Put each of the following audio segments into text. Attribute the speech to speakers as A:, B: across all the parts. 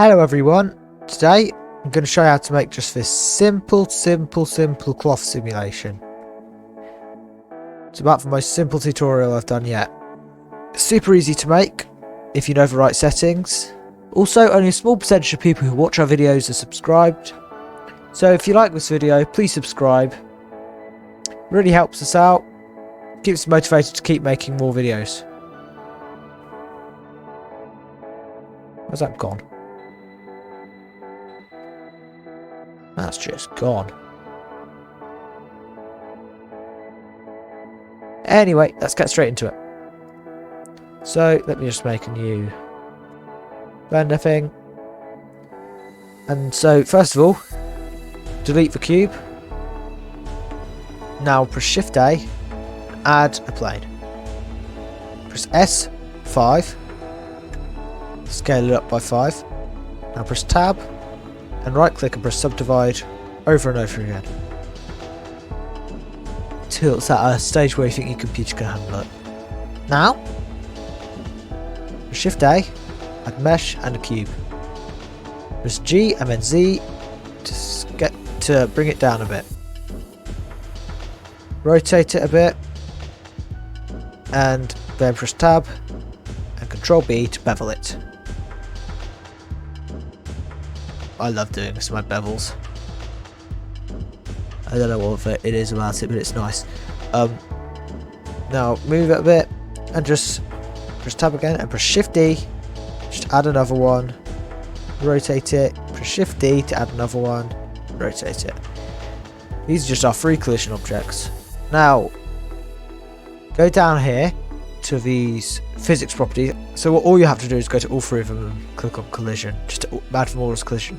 A: Hello everyone, today I'm going to show you how to make just this simple cloth simulation. It's about the most simple tutorial I've done yet. It's super easy to make if you know the right settings. Also, only a small percentage of people who watch our videos are subscribed. So if you like this video, please subscribe. It really helps us out, keeps us motivated to keep making more videos. Where's that gone? That's just gone. Anyway, let's get straight into it. So, let me just make a new blender thing. And so, first of all, delete the cube. Now press Shift A, add a plane. Press S, 5. Scale it up by 5. Now press Tab. And right click and press subdivide over and over again till it's at a stage where you think your computer can handle it. Now Shift A, add mesh and a cube. Press G and then Z to bring it down a bit. Rotate it a bit and then press Tab and Control B to bevel it. I love doing this with my bevels. I don't know what it is about it, but it's nice. Now move it a bit and just press Tab again and press Shift D. Just add another one. Rotate it. Press Shift D to add another one. Rotate it. These are just our free collision objects. Now go down here to these physics properties. So all you have to do is go to all three of them and click on collision, just to add them all as collision.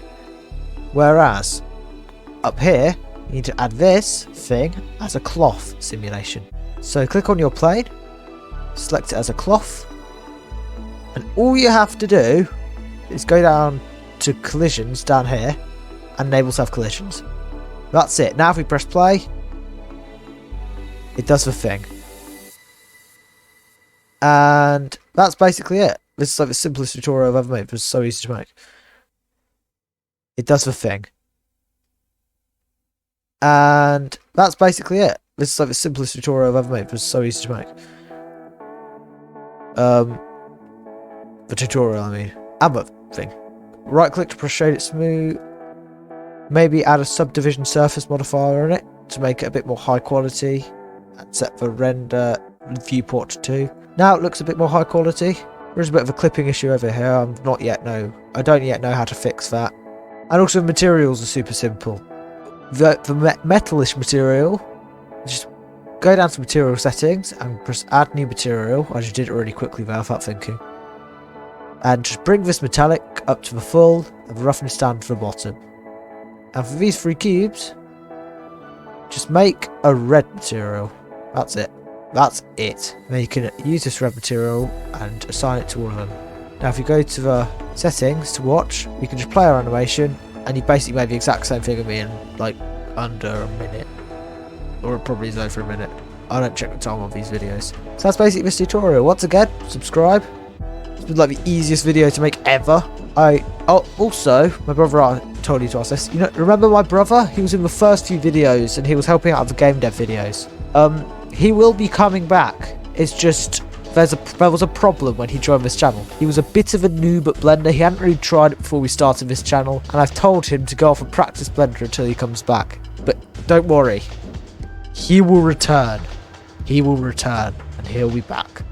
A: Whereas up here you need to add this thing as a cloth simulation. So click on your plane, select it as a cloth, and all you have to do is go down to collisions down here and enable self collisions. That's it. Now if we press play, it does the thing. And that's basically it. This is like the simplest tutorial I've ever made. It was so easy to make. It does the thing. And that's basically it. This is like the simplest tutorial I've ever made. It was so easy to make. The tutorial, I mean. And the thing. Right click to press shade it smooth. Maybe add a subdivision surface modifier on it to make it a bit more high quality. And set the render viewport to 2. Now it looks a bit more high quality. There's a bit of a clipping issue over here. I don't yet know how to fix that. And also the materials are super simple. The metalish material, just go down to material settings and press add new material. I just did it really quickly without thinking. And just bring this metallic up to the full and the roughness down to the bottom. And for these 3 cubes, just make a red material. That's it. That's it. Then you can use this red material and assign it to all of them. Now if you go to the settings to watch, you can just play our animation and you basically made the exact same thing of me in like under a minute. Or it probably is over a minute. I don't check the time on these videos. So that's basically this tutorial. Once again, subscribe. It's been like the easiest video to make ever. Also, my brother, I told you to ask this. You know, remember my brother? He was in the first few videos and he was helping out with the game dev videos. He will be coming back. It's just there was a problem when he joined this channel. He was a bit of a noob at Blender. He hadn't really tried it before we started this channel, and I've told him to go off and practice Blender until he comes back. But don't worry, he will return. He will return, and he'll be back.